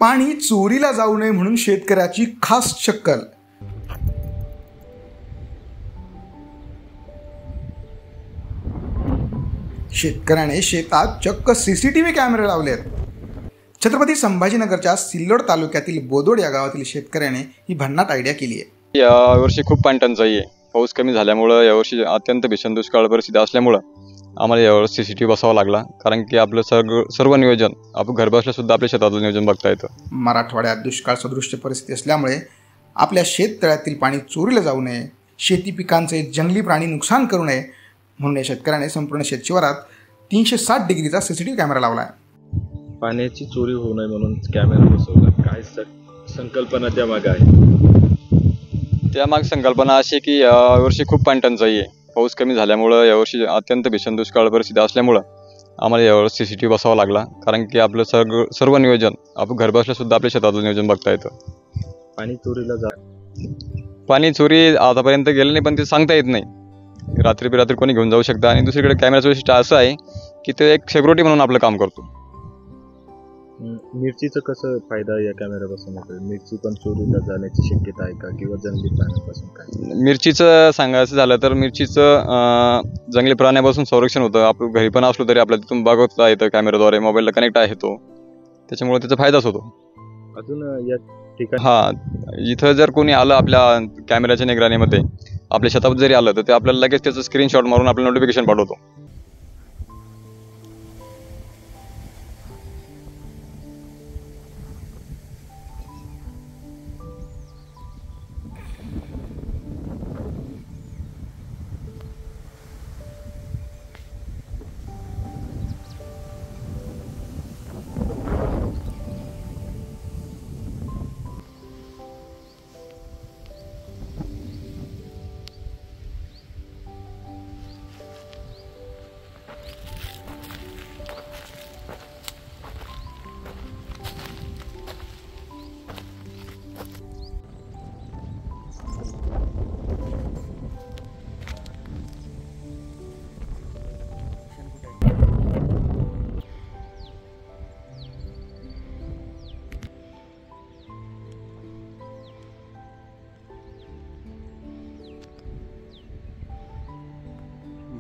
पाणी चोरीला जाऊ नये म्हणून शेतकऱ्याची खास शक्कल। शेतकऱ्याने शेतात चक्क सीसीटीव्ही कॅमेरे लावलेत। छत्रपती संभाजीनगरच्या सिल्लोड तालुक्यातील बोदोड या गावातील शेतकऱ्याने ही भन्नाट आयडिया केली आहे। यावर्षी खूप पाणी टंचाई आहे। पाऊस कमी झाल्यामुळे यावर्षी अत्यंत भीषण दुष्काळ परिस्थिती असल्यामुळे आम्हाला यावर्षी सीसीटीव्ही बसवावा लागला, कारण की आपलं सर्व नियोजन आपण घर बसल्या सुद्धा आपल्या शेतातलं नियोजन बघता येतं। मराठवाड्यात दुष्काळ सदृश्य परिस्थिती असल्यामुळे आपल्या शेततळ्यातील पाणी चोरीला जाऊ नये, शेती पिकांचे जंगली प्राणी नुकसान करू नये म्हणून या शेतकऱ्याने संपूर्ण शेतशिवारात 360 डिग्रीचा सीसीटीव्ही कॅमेरा लावला आहे। पाण्याची चोरी होऊ नये म्हणून कॅमेरा बसवला, काय संकल्पना त्यामागे आहे? त्यामागे संकल्पना अशी की यावर्षी खूप पाणी टंचाई आहे। पाऊस कमी झाल्यामुळे यावर्षी अत्यंत भीषण दुष्काळ परिस्थिती असल्यामुळे आम्हाला यावर्षी सीसीटीव्ही बसवावा लागला, कारण की आपलं सर्व नियोजन आपण घर बसल्या सुद्धा आपल्या शेतातलं नियोजन बघता येतं। पाणी चोरी आतापर्यंत गेलं नाही, पण ते सांगता येत नाही। रात्री बिरात्री कोणी घेऊन जाऊ शकतं। आणि दुसरीकडे कॅमेराचं वैशिष्ट्य असं आहे की ते एक सिक्युरिटी म्हणून आपलं काम करतो। मिरचीचं कसं फायदा या कॅमेरा बसवण्याचा? मिरची पण चोरीला जाण्याची शक्यता आहे का, किंवा जंगली प्राण्यापासून काय? मिरचीचं सांगायचं झालं तर मिरचीचं जंगली प्राण्यापासून संरक्षण होतं। आपण घरी पण असलो तरी आपल्याला तिथून बघता येतं कॅमेराद्वारे, मोबाईलला कनेक्ट आहे तो, त्याच्यामुळे त्याचा फायदाच होतो। अजून या ठिकाणी इथं जर कोणी आलं आपल्या कॅमेऱ्याच्या निगराणीमध्ये आपल्या शेतात जरी आलं तर ते आपल्याला लगेच त्याचं स्क्रीनशॉट मारून आपल्याला नोटिफिकेशन पाठवतो।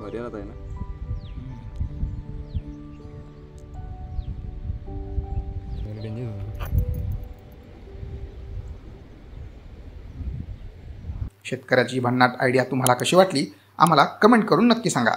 भरियात आहे ना। शेतकऱ्याची भन्नाट आयडिया तुम्हाला कशी वाटली आम्हाला कमेंट करून नक्की सांगा।